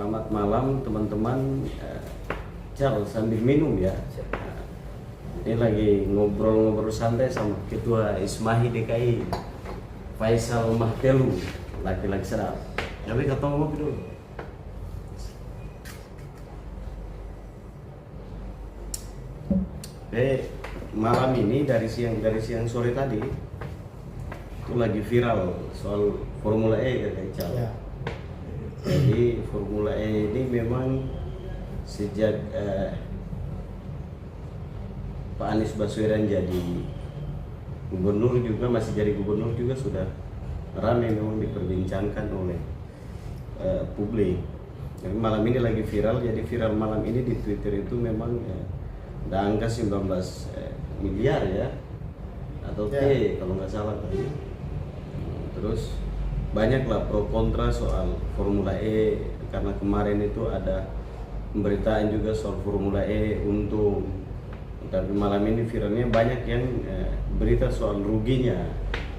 Selamat malam teman-teman. Cal sambil minum ya. Ini lagi ngobrol-ngobrol santai sama Ketua Ismahi DKI Faisal Mahtelu, laki-laki sedap. Tapi ketemu ngopi dulu. Malam ini dari siang sore tadi itu lagi viral soal Formula E ya Cal. Ya. Jadi Formula E ini memang sejak Pak Anies Baswedan jadi gubernur juga, masih jadi gubernur juga sudah ramai memang diperbincangkan oleh publik. Jadi malam ini lagi viral, jadi viral malam ini di Twitter itu memang ada angka 19 miliar ya, atau T kalau nggak salah tadi. Terus banyaklah pro kontra soal Formula E, karena kemarin itu ada pemberitaan juga soal Formula E untung, tapi malam ini viralnya banyak yang berita soal ruginya.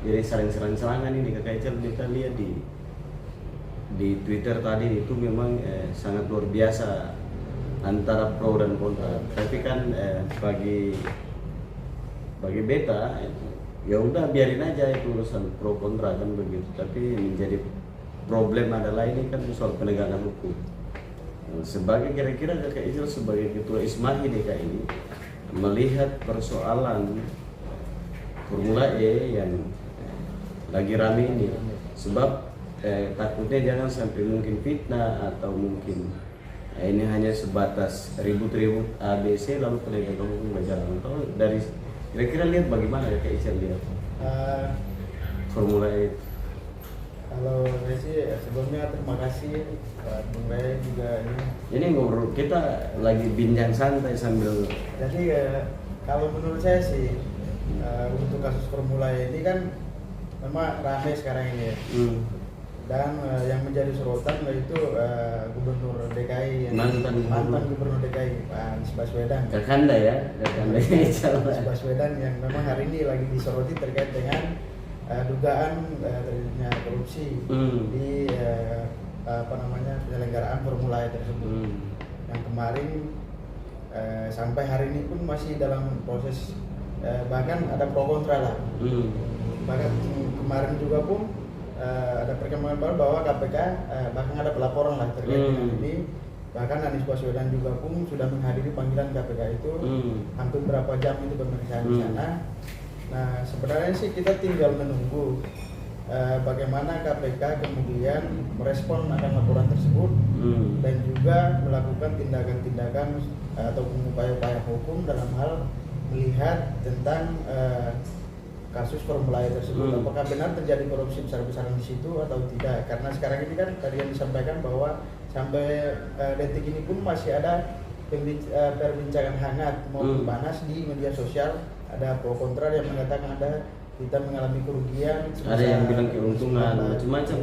Jadi saling serang-serangan ini Kak Echel, kita lihat di Twitter tadi itu memang sangat luar biasa antara pro dan kontra. Tapi kan bagi beta ya udah biarin aja itu urusan pro kontra kan begitu. Tapi menjadi problem adalah ini kan soal penegakan hukum. Sebagai kira-kira Kak Echel sebagai Ketua Ismahi DKI ini melihat persoalan Formula E yang lagi rame ini, sebab takutnya jangan sampai mungkin fitnah atau mungkin ini hanya sebatas ribut-ribut ABC lalu penegakan hukum berjalan. Atau dari kira-kira lihat bagaimana ya Kak Echel lihat Formula E? Kalau saya sih sebelumnya terima kasih Pak Bung Ray juga ini ngobrol, kita lagi bincang santai sambil. Jadi kalau menurut saya sih untuk kasus Formula E ini kan memang ramai sekarang ini ya. Dan yang menjadi sorotan yaitu Gubernur DKI mantan Gubernur DKI Pak Anies Baswedan. Kakanda ya, Kakanda Anies Baswedan yang memang hari ini lagi disoroti terkait dengan dugaan terjadinya korupsi di penyelenggaraan Formula E tersebut. Yang kemarin sampai hari ini pun masih dalam proses, bahkan ada pro kontra lah. Bahkan kemarin juga pun ada perkembangan baru bahwa KPK bahkan ada pelaporan lah terkait dengan ini. Bahkan Anies Baswedan juga pun sudah menghadiri panggilan KPK itu hampir berapa jam itu pemeriksaan di sana. Nah sebenarnya sih kita tinggal menunggu bagaimana KPK kemudian merespon akan laporan tersebut dan juga melakukan tindakan-tindakan atau upaya-upaya hukum dalam hal melihat tentang kasus Formula E tersebut. Apakah benar terjadi korupsi besar-besaran di situ atau tidak? Karena sekarang ini kan tadi yang disampaikan bahwa sampai detik ini pun masih ada perbincangan hangat maupun panas di media sosial. Ada pro kontra yang mengatakan kita mengalami kerugian, ada yang bilang keuntungan, macam-macam.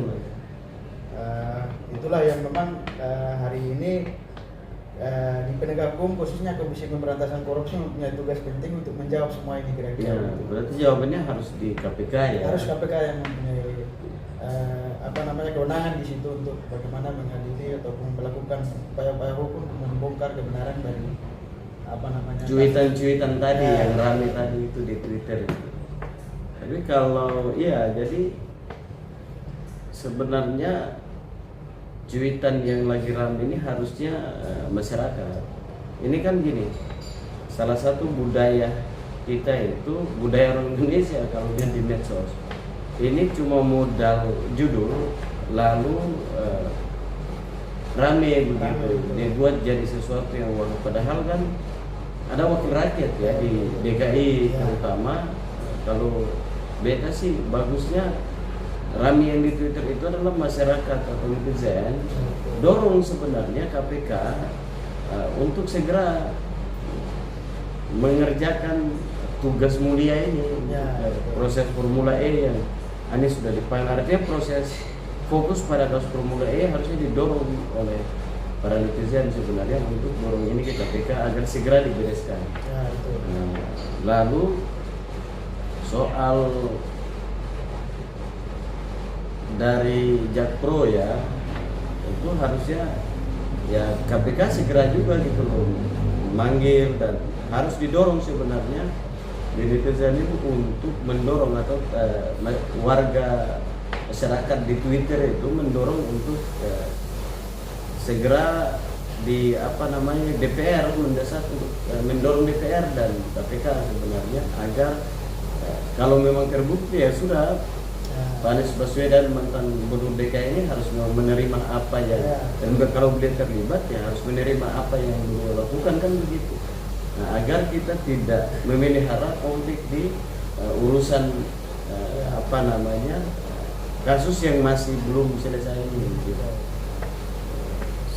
Itulah yang memang hari ini di penegak hukum khususnya Komisi Pemberantasan Korupsi mempunyai tugas penting untuk menjawab semua ini kira-kira. Ya, berarti jawabannya harus di KPK ya. Harus KPK yang mempunyai kewenangan di situ untuk bagaimana mengadili ataupun melakukan upaya-upaya hukum untuk membongkar kebenaran dari cuitan tadi yang ramai tadi itu di Twitter itu. Tapi kalau ya jadi sebenarnya cuitan yang lagi ramai ini harusnya masyarakat. Ini kan gini, salah satu budaya kita itu budaya orang Indonesia kalau lihat di medsos. Ini cuma modal judul lalu rame begitu, dibuat jadi sesuatu yang wah, padahal kan ada wakil rakyat ya di DKI terutama. Kalau beta sih bagusnya rame yang di Twitter itu adalah masyarakat atau netizen dorong sebenarnya KPK untuk segera mengerjakan tugas mulia ini, proses Formula E yang Anies sudah dipanggil. Artinya proses fokus pada kasus Formula E harusnya didorong oleh para netizen sebenarnya untuk dorong ini ke KPK agar segera dibereskan. Lalu soal dari Jakpro ya, itu harusnya ya KPK segera juga gitu loh manggil, dan harus didorong sebenarnya di netizen itu untuk mendorong atau warga masyarakat di Twitter itu mendorong untuk segera di DPR mendesak untuk mendorong DPR dan KPK sebenarnya agar kalau memang terbukti ya sudah Pak Anies Baswedan mantan gubernur DKI ini harus menerima apa yang dan kalau beliau terlibat ya harus menerima apa yang beliau lakukan kan begitu. Nah, agar kita tidak memelihara konflik di urusan kasus yang masih belum selesai ini gitu.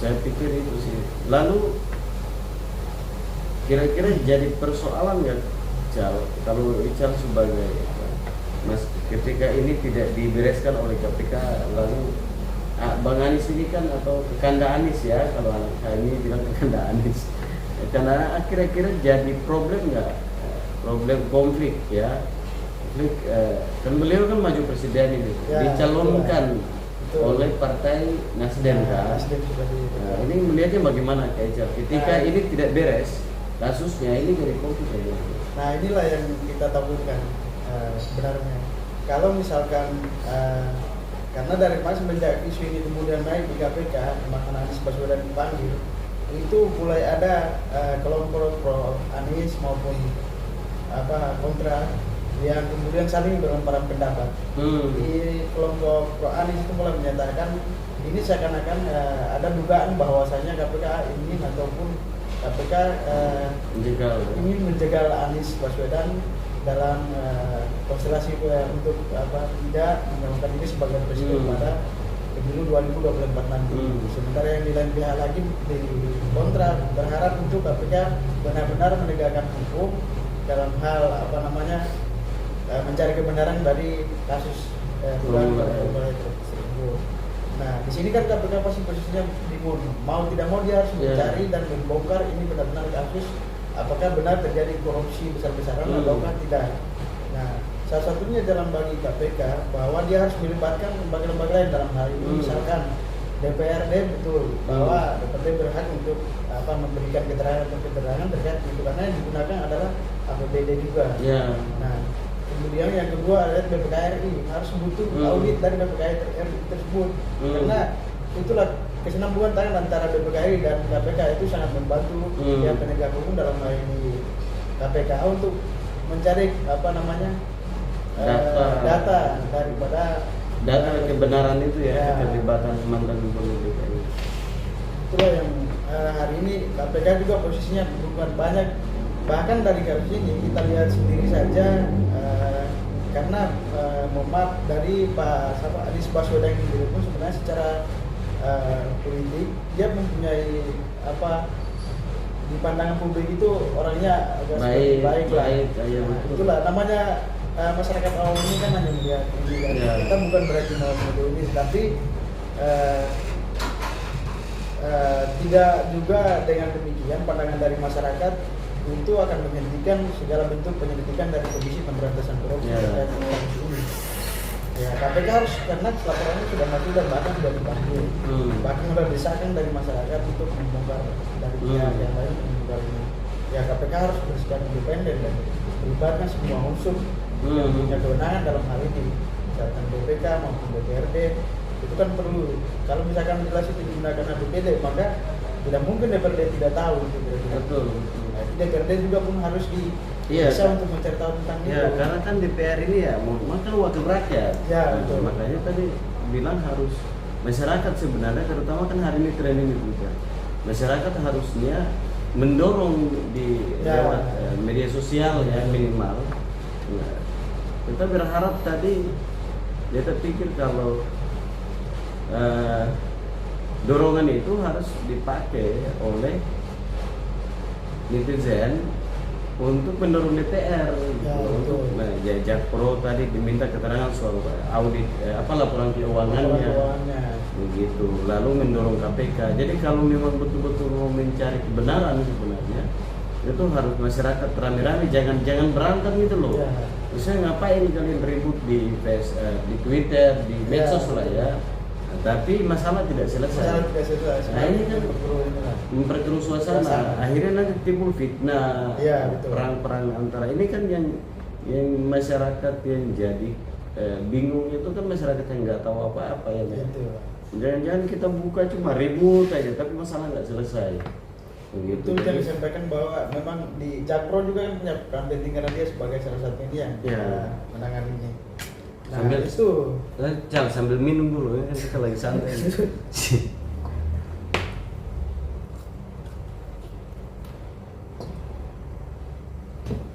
Saya pikir itu sih. Lalu kira-kira jadi persoalan nggak kalau Ical sebagai Mas ketika ini tidak dibereskan oleh KPK, lalu Bang Anies ini kan atau kekanda Anies ya, kalau anak kami bilang kekanda Anies, karena kira-kira jadi problem nggak, problem konflik ya, konflik kan beliau kan maju presiden ini dicalonkan oleh partai Nasdem kan. Nah, ini melihatnya bagaimana Ical ketika ini tidak beres kasusnya, ini jadi konflik aja. Nah inilah yang kita takutkan sebenarnya. Kalau misalkan karena dari kemarin semenjak isu ini kemudian naik di KPK, maka Anies Baswedan dipanggil, itu mulai ada kelompok pro Anies maupun kontra yang kemudian saling berlempar pendapat. Di kelompok pro Anies itu mulai menyatakan ini seakan-akan ada dugaan bahwasanya KPK ingin ataupun KPK ingin menjegal Anies Baswedan dalam konstelasi untuk tidak menyalonkan ini sebagai presiden pada pemilu 2024 nanti. Sementara yang di lain pihak lagi di kontra berharap untuk KPK benar-benar menegakkan hukum dalam hal mencari kebenaran dari kasus proyek tersebut. Nah, di sini kan KPK pasti posisinya bingung. Mau tidak mau dia harus mencari dan membongkar ini benar-benar kasus apakah benar terjadi korupsi besar-besaran ataukah tidak. Nah, salah satunya dalam bagi KPK bahwa dia harus melibatkan lembaga-lembaga lain dalam hal ini misalkan DPRD betul bahwa DPRD berhak untuk memberikan keterangan terkait itu karena yang digunakan adalah APBD juga. Nah, kemudian yang kedua adalah BPKRI harus butuh audit dari BPKRI tersebut karena itulah kesinambungan tangan antara BPKRI dan KPK itu sangat membantu yang penegak hukum dalam hal ini KPK untuk mencari data daripada data kebenaran itu keterlibatan mantan gubernur DKI. Itulah yang hari ini KPK juga posisinya bukan banyak, bahkan dari kasus ini kita lihat sendiri saja karena mohon maaf dari Pak Anies Baswedan sendiri pun sebenarnya secara politik dia mempunyai di pandangan publik itu orangnya agak baik lah. Itulah namanya masyarakat awam ini kan hanya melihat ini kita bukan berarti mau ini, tapi tidak juga dengan demikian pandangan dari masyarakat itu akan menghentikan segala bentuk penyelidikan dari Komisi Pemberantasan Korupsi terkait kasus ini. Ya, KPK harus karena laporannya sudah maju dan bahkan sudah dipanggil, bahkan sudah desakan dari masyarakat untuk membongkar dari pihak yang lain membongkar ini. Ya, KPK harus bersikap independen dan melibatkan semua unsur yang punya kewenangan dalam hal ini, misalkan BPK maupun DPRD. Itu kan perlu. Kalau misalkan jelas itu digunakan APBD, maka tidak mungkin DPRD tidak tahu itu. Betul. Nah, DPRD juga pun harus bisa untuk mencari tahu tentang itu. Karena kan DPR ini kan wakil rakyat. Betul. Makanya tadi bilang harus masyarakat sebenarnya, terutama kan hari ini tren ini juga. Masyarakat harusnya mendorong di lewat media sosial minimal. Nah, kita berharap tadi kita pikir kalau dorongan itu harus dipakai oleh netizen untuk mendorong DPR untuk Jakpro tadi diminta keterangan soal audit laporan keuangannya begitu, lalu mendorong KPK. Jadi kalau memang betul-betul mau mencari kebenaran sebenarnya itu harus masyarakat rame-rame, jangan berantem gitu loh. Misalnya ngapain kalian ribut di Twitter, di medsos lah ya. tapi masalah tidak selesai. Masalah tidak selesai. Nah ini kan memperkeruh suasana. Akhirnya nanti timbul fitnah, ya, betul. perang-perang antara ini kan yang masyarakat yang jadi bingung itu kan masyarakat yang nggak tahu apa-apa ya. Jangan-jangan kita buka cuma ribut aja, tapi masalah nggak selesai. Begitu. Itu yang disampaikan bahwa memang di Jakpro juga kan punya peran penting karena dia sebagai salah satu media yang menangani ini. Nah, sambil itu jangan sambil minum dulu ya, kan kita lagi santai.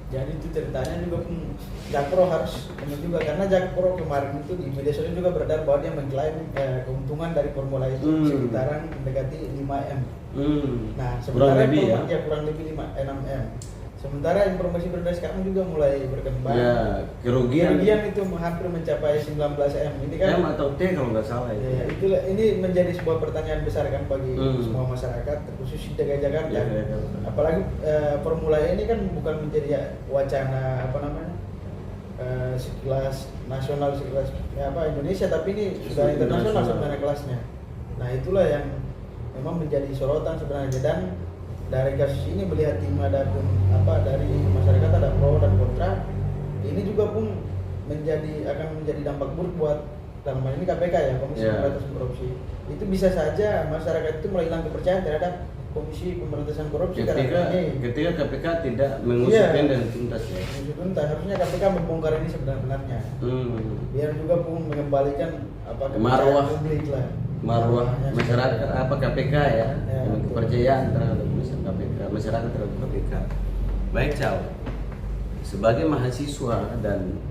Jadi itu ceritanya juga pun Jakpro harus benar juga karena Jakpro kemarin itu di media sosial juga beredar bahwa dia mengklaim keuntungan dari formula itu sekitaran mendekati 5M. Nah, sementara kurang lebih 6M. Sementara informasi beredar sekarang juga mulai berkembang. Ya, kerugian itu hampir mencapai 19M. Ini kan M atau T kalau nggak salah itu. Ya, itulah ini menjadi sebuah pertanyaan besar kan bagi semua masyarakat, terkhusus di DKI Jakarta. Apalagi formula ini kan bukan menjadi wacana sekelas nasional, sekelas Indonesia, tapi ini sudah internasional sebenarnya kelasnya. Nah, itulah yang memang menjadi sorotan sebenarnya, dan dari kasus ini melihat dari masyarakat ada pro dan kontra, ini juga pun akan menjadi dampak buruk buat dalam hal ini KPK ya, Komisi Pemberantasan Korupsi. Itu bisa saja masyarakat itu mulai hilang kepercayaan terhadap Komisi Pemberantasan Korupsi ketika KPK tidak mengusutnya dan tuntas ya. Tuntas, harusnya KPK membongkar ini sebenarnya. Biar juga pun mengembalikan marwah publik lah. Marwah masyarakat KPK ya, kepercayaan terhadap KPK, masyarakat terhadap KPK. Baik, Cao. Sebagai mahasiswa dan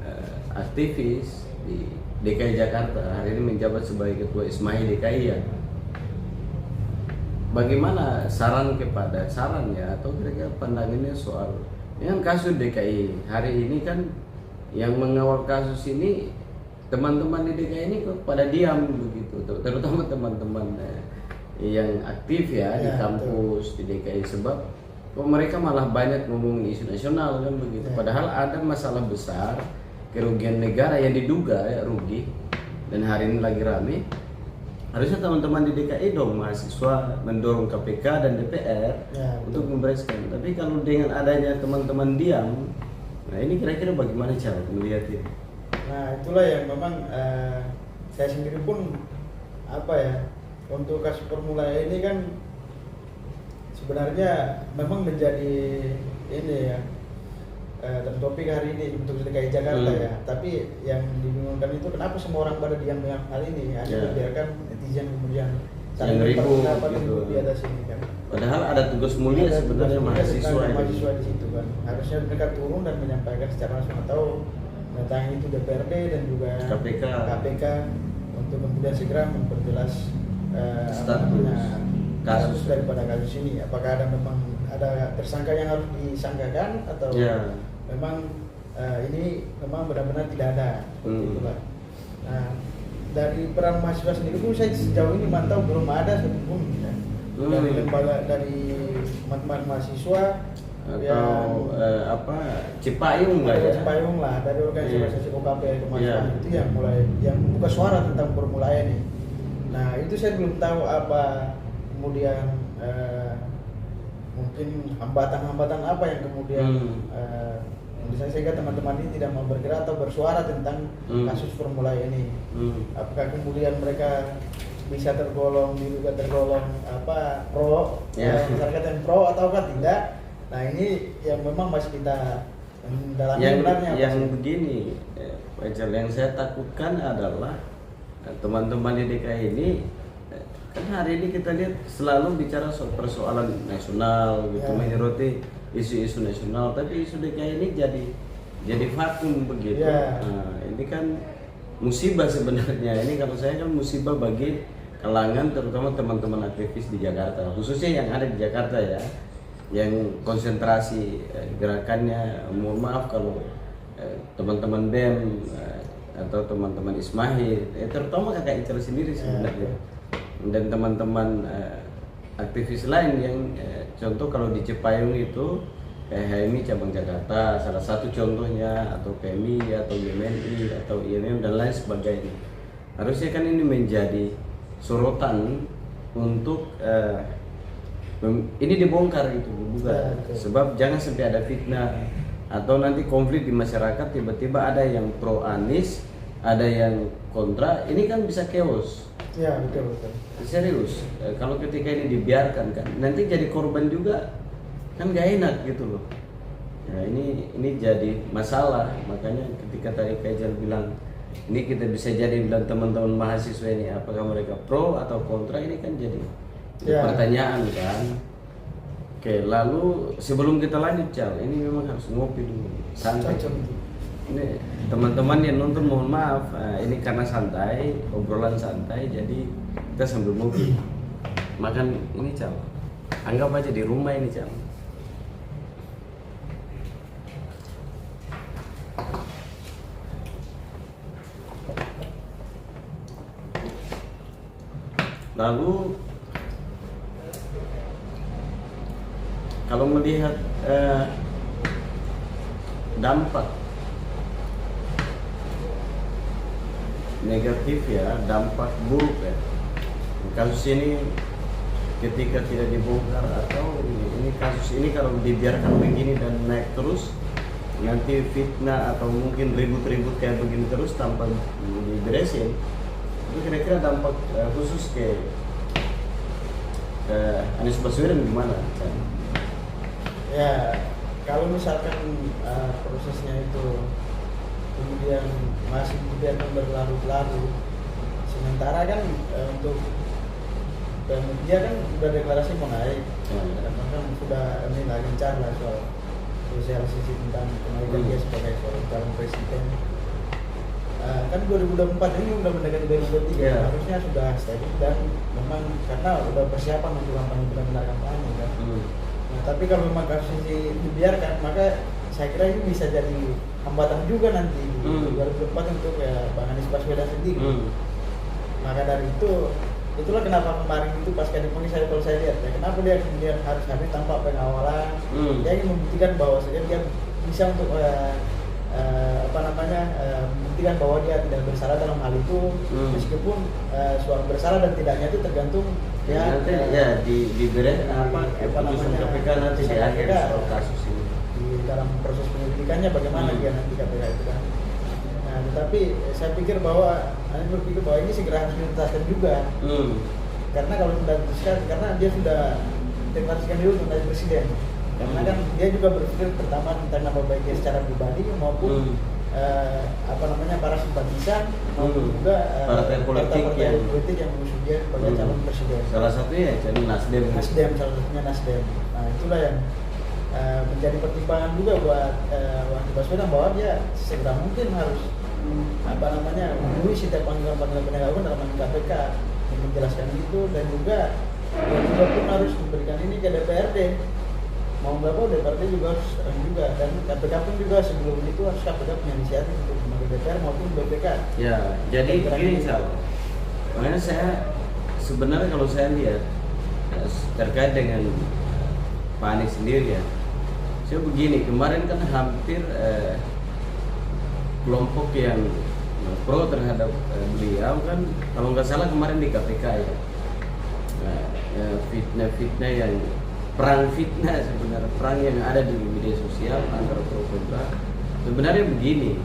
aktivis di DKI Jakarta, hari ini menjabat sebagai Ketua Ismahi DKI ya. Bagaimana saran atau kira-kira pandangannya soal dengan kasus DKI hari ini kan, yang mengawal kasus ini teman-teman di DKI ini kok pada diam begitu, terutama teman-teman yang aktif ya di kampus di DKI, sebab kok mereka malah banyak ngomong isu nasional kan begitu, padahal ada masalah besar kerugian negara yang diduga rugi, dan hari ini lagi rame. Harusnya teman-teman di DKI dong, mahasiswa mendorong KPK dan DPR untuk membereskan. Tapi kalau dengan adanya teman-teman diam, nah ini kira-kira bagaimana cara melihat ini? Nah, itulah yang memang saya sendiri pun untuk kasus formula ini kan sebenarnya memang menjadi ini ya topik hari ini untuk DKI Jakarta ya. Tapi yang dibingungkan itu kenapa semua orang pada diam dengan hal ini, hanya biarkan netizen kemudian saling berpendapat di atas ini kan. Padahal ada tugas mulia sebenarnya mahasiswa di situ kan. Harusnya mereka turun dan menyampaikan secara langsung atau mendatangi itu DPRD dan juga KPK untuk kemudian segera memperjelas kasus daripada kasus ini. Apakah ada tersangka yang harus disangkakan atau memang ini memang benar-benar tidak ada, seperti itulah. Nah, dari peran mahasiswa sendiri pun saya sejauh ini mantau belum ada satupun ya. Dari lembaga, dari teman-teman mahasiswa atau Cipayung lah ya. Cipayung lah, dari organisasi OKP kemahasiswaan itu yang membuka suara tentang formula ini. Nah, itu saya belum tahu apa kemudian mungkin hambatan-hambatan apa yang kemudian sehingga teman-teman ini tidak mau bergerak atau bersuara tentang kasus formula ini. Apakah kemudian mereka bisa diduga tergolong pro, masyarakat yang pro ataukah tidak? Nah, ini yang memang masih kita dalami sebenarnya. Yang begini, Fajar, yang saya takutkan adalah teman-teman di DKI ini kan hari ini kita lihat selalu bicara soal persoalan nasional gitu, menyoroti isu-isu nasional, tapi isu DKI ini jadi vakum begitu. Nah, ini kan musibah sebenarnya. Ini kalau saya kan musibah bagi kalangan terutama teman-teman aktivis di Jakarta, khususnya yang ada di Jakarta ya, yang konsentrasi gerakannya. Mohon maaf kalau teman-teman BEM atau teman-teman Ismahi, terutama kakak Ical sendiri sebenarnya, dan teman-teman aktivis lain yang contoh kalau di Cipayung itu HMI cabang Jakarta salah satu contohnya, atau PMI atau YMNI atau IMM dan lain sebagainya. Harusnya kan ini menjadi sorotan untuk ini dibongkar itu juga. Sebab jangan sampai ada fitnah atau nanti konflik di masyarakat, tiba-tiba ada yang pro Anies, ada yang kontra, ini kan bisa chaos. Ya, betul. Serius, kalau ketika ini dibiarkan kan nanti jadi korban juga, kan gak enak gitu loh. Ya, ini jadi masalah. Makanya ketika tadi Kajal bilang ini kita bisa jadi bilang teman-teman mahasiswa ini apakah mereka pro atau kontra, ini kan jadi pertanyaan kan. Oke, lalu sebelum kita lanjut Cal, ini memang harus ngopi dulu, santai. Ini teman-teman yang nonton mohon maaf, ini karena santai, obrolan santai, jadi kita sambil ngopi. Makan ini Cal, anggap aja di rumah ini Cal. Lalu kalau melihat dampak negatif ya, dampak buruk ya, kasus ini ketika tidak dibongkar atau ini kasus ini kalau dibiarkan begini dan naik terus, nanti fitnah atau mungkin ribut-ribut kayak begini terus tanpa diberesin, itu kira-kira dampak khusus ke Anies Baswedan gimana? Ya, kalau misalkan prosesnya itu kemudian masih dibiarkan berlarut-larut, sementara kan untuk dia kan sudah deklarasi mau naik, kan sudah ini lagi gencar lah soal sosialisasi tentang kenaikan dia sebagai seorang calon presiden. Kan 2024 ini udah mendekati 2023, harusnya sudah steady dan memang karena udah persiapan untuk kampanye benar-benar kampanye kan. Nah, tapi kalau memang kasus ini dibiarkan, maka saya kira ini bisa jadi hambatan juga nanti di 2024 untuk Bang Anies Baswedan sendiri. Maka dari itulah kenapa kemarin itu pas dipanggil saya, kalau saya lihat ya, kenapa dia kemudian harus hadir tanpa pengawalan. Dia ingin membuktikan bahwa dia bisa untuk membuktikan bahwa dia tidak bersalah dalam hal itu, meskipun soal bersalah dan tidaknya itu tergantung nanti diberi keputusan KPK nanti di akhir soal kasus ini, di dalam proses penyelidikannya bagaimana dia nanti KPK itu kan. Nah, tetapi saya pikir bahwa Anies berpikir bahwa ini segera harus dituntaskan juga, karena kalau sudah dituntaskan, karena dia sudah deklarasikan dulu menjadi presiden. Karena kan dia juga berpikir pertama tentang nama baiknya secara pribadi maupun para simpatisan maupun juga partai politik yang mengusung dia sebagai calon presiden. Salah satunya jadi Nasdem, salah satunya Nasdem. Nah, itulah yang menjadi pertimbangan juga buat Anies Baswedan bahwa dia segera mungkin harus memenuhi setiap panggilan-panggilan penegak hukum dalam KPK yang menjelaskan itu, dan juga pun harus memberikan ini ke DPRD. Mau nggak mau DPRD juga harus dan KPK pun juga sebelum itu harus KPK punya inisiatif untuk memanggil DPR maupun BPK. Ya, jadi gini makanya saya sebenarnya kalau saya lihat terkait dengan Pak Anies sendiri ya, saya begini, kemarin kan hampir kelompok yang pro terhadap beliau kan, kalau nggak salah kemarin di KPK ya, fitnah-fitnah yang perang fitnah, sebenarnya perang yang ada di media sosial antara pro kontra. Sebenarnya begini,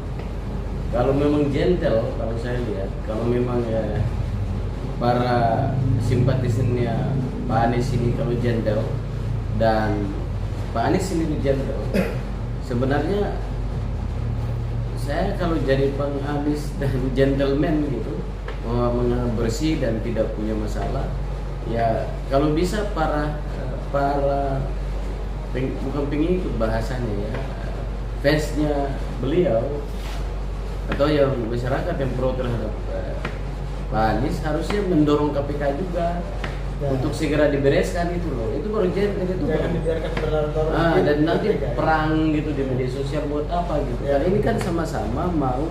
kalau memang gentle, kalau saya lihat, kalau memang para simpatisannya Pak Anies ini kalau gentle dan Pak Anies ini gentle, sebenarnya saya kalau jadi Bang Anies dan gentleman gitu, bersih dan tidak punya masalah, ya kalau bisa bukan pengikut bahasanya ya, fansnya beliau atau yang masyarakat yang pro terhadap Pak Anies harusnya mendorong KPK juga untuk segera dibereskan itu loh. Itu baru gentle, itu jangan dibiarkan berlarut-larut. Dan nanti perang gitu di media sosial buat apa gitu. Karena ini kan sama-sama mau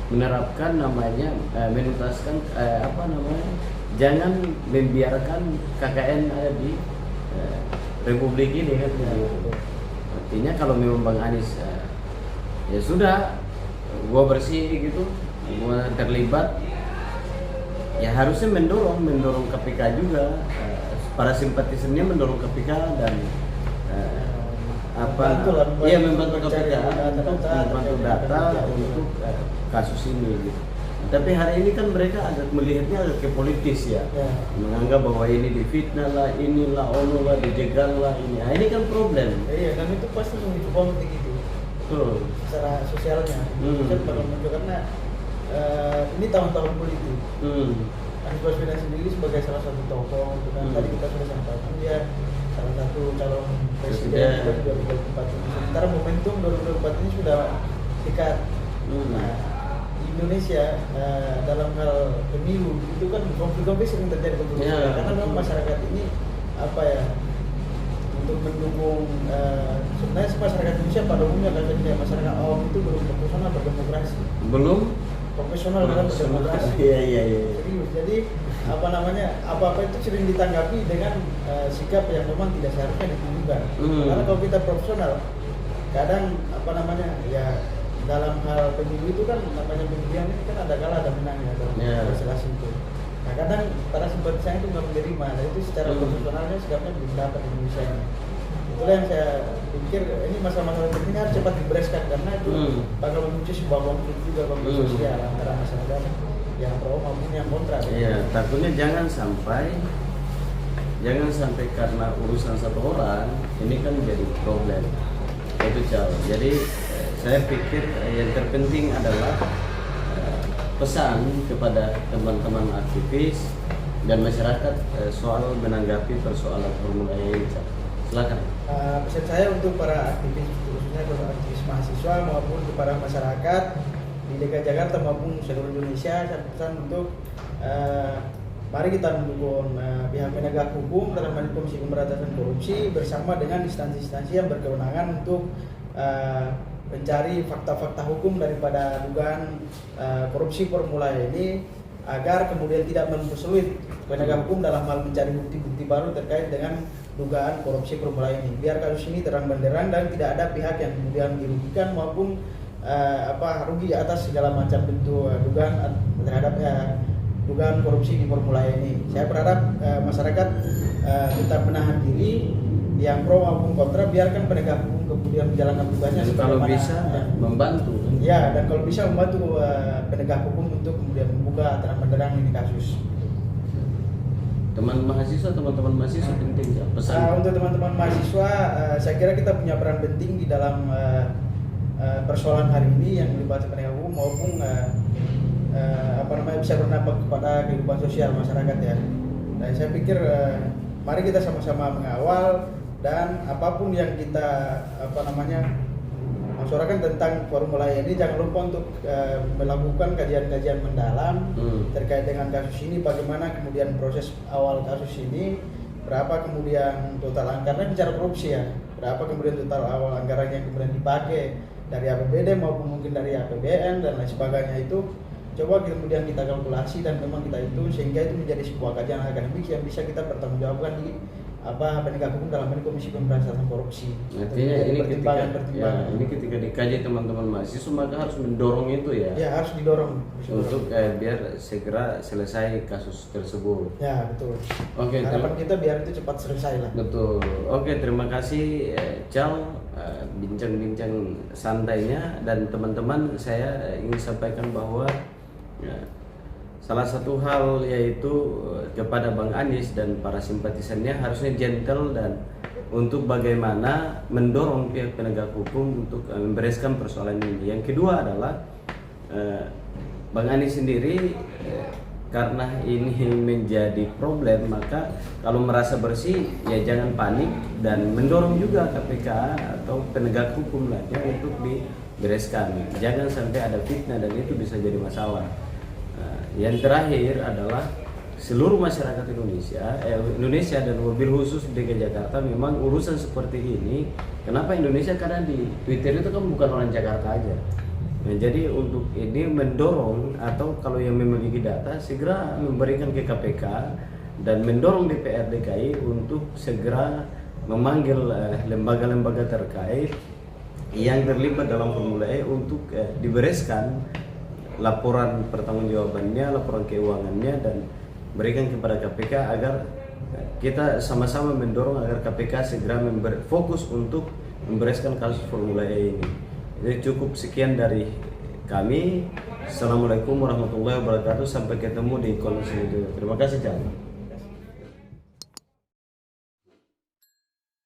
menerapkan namanya menuntaskan jangan membiarkan KKN ada di Republik ini kan. Artinya kalau memang Bang Anies ya sudah, gua bersih gitu, gua terlibat, ya harusnya mendorong KPK juga, para simpatisannya mendorong KPK dan membantu KPK untuk membantu data untuk kasus ini gitu. Tapi hari ini kan mereka agak melihatnya agak ke politis ya, menganggap bahwa ini difitnah lah, inilah, ono lah, dijegal lah ini. Nah, ini kan problem. Iya, dan itu pasti memicu konflik itu. Secara sosialnya. Kan bakal muncul karena ini tahun-tahun politik. Anies Baswedan sendiri sebagai salah satu tokoh, tadi kita sudah sampaikan dia salah satu calon presiden 2024. Sementara momentum 2024 ini sudah dekat. Nah, Indonesia dalam hal pemilu itu kan konflik-konflik sering terjadi karena memang masyarakat ini untuk mendukung sebenarnya masyarakat Indonesia pada umumnya kan masyarakat awam itu belum profesional berdemokrasi. Profesional dalam berdemokrasi. Iya. Serius. Jadi apa-apa itu sering ditanggapi dengan sikap yang memang tidak seharusnya ditunjukkan. Karena kalau kita profesional kadang ya dalam hal pemilu itu kan namanya pemilihan ini kan ada kalah ada menang ya dalam proses itu. Nah kadang para simpatisan itu nggak menerima, dan itu secara profesionalnya sikapnya belum dapat di Indonesia ini. Itulah yang saya pikir ini masalah-masalah penting harus cepat dibereskan karena itu bakal memicu sebuah konflik juga konflik sosial antara masyarakat yang pro maupun yang kontra. Iya, takutnya jangan sampai karena urusan satu orang ini kan jadi problem. Itu jauh. Jadi saya pikir yang terpenting adalah pesan kepada teman-teman aktivis dan masyarakat soal menanggapi persoalan Formula E. Silakan. Pesan saya untuk para aktivis, khususnya untuk aktivis mahasiswa maupun kepada masyarakat di DKI Jakarta maupun seluruh Indonesia, saya pesan untuk mari kita mendukung pihak penegak hukum dalam hal Komisi Pemberantasan Korupsi bersama dengan instansi-instansi yang berkewenangan untuk mencari fakta-fakta hukum daripada dugaan korupsi Formula E ini agar kemudian tidak mempersulit penegak hukum dalam hal mencari bukti-bukti baru terkait dengan dugaan korupsi Formula E ini. Biar kasus ini terang benderang dan tidak ada pihak yang kemudian dirugikan maupun rugi atas segala macam bentuk dugaan terhadap dugaan korupsi di Formula E ini. Saya berharap masyarakat tetap menahan diri, yang pro maupun kontra, biarkan penegak hukum kemudian menjalankan tugasnya kalau bisa membantu. Ya, dan kalau bisa membantu penegak hukum untuk kemudian membuka terang benderang ini kasus. Teman-teman mahasiswa penting ya pesan. Untuk teman-teman mahasiswa, saya kira kita punya peran penting di dalam persoalan hari ini yang melibatkan penegak hukum maupun bisa berdampak kepada kehidupan sosial masyarakat ya. Dan saya pikir mari kita sama-sama mengawal dan apapun yang kita masyarakat tentang Formula E ini jangan lupa untuk melakukan kajian-kajian mendalam terkait dengan kasus ini, bagaimana kemudian proses awal kasus ini, berapa kemudian total anggaran bicara korupsi ya, berapa kemudian total awal anggaran yang kemudian dipakai dari APBD maupun mungkin dari APBN dan lain sebagainya, itu coba kemudian kita kalkulasi dan memang kita hitung sehingga itu menjadi sebuah kajian akademik yang bisa kita pertanggungjawabkan di penegak hukum dalam hal Komisi Pemberantasan Korupsi. Artinya ini ketika dikaji teman-teman mahasiswa maka harus mendorong itu ya. Ya, harus didorong untuk biar segera selesai kasus tersebut. Ya, betul. Oke, harapan kita biar itu cepat selesai lah. Betul. Oke, terima kasih Cal, bincang-bincang santainya, dan teman-teman saya ingin sampaikan bahwa salah satu hal yaitu kepada Bang Anies dan para simpatisannya harusnya gentle dan untuk bagaimana mendorong pihak penegak hukum untuk membereskan persoalan ini. Yang kedua adalah Bang Anies sendiri karena ini menjadi problem, maka kalau merasa bersih ya jangan panik dan mendorong juga KPK atau penegak hukum lainnya untuk dibereskan. Jangan sampai ada fitnah dan itu bisa jadi masalah. Yang terakhir adalah seluruh masyarakat Indonesia dan mobil khusus di DKI Jakarta, memang urusan seperti ini. Kenapa Indonesia? Karena di Twitter itu kan bukan orang Jakarta aja. Nah, jadi untuk ini mendorong, atau kalau yang memiliki data segera memberikan ke KPK dan mendorong DPR DKI untuk segera memanggil lembaga-lembaga terkait yang terlibat dalam Formula E untuk dibereskan laporan pertanggungjawabannya, laporan keuangannya, dan berikan kepada KPK agar kita sama-sama mendorong agar KPK segera fokus untuk membereskan kasus Formula E ini. Jadi cukup sekian dari kami. Assalamualaikum warahmatullahi wabarakatuh. Sampai ketemu di konten selanjutnya. Terima kasih, Cak.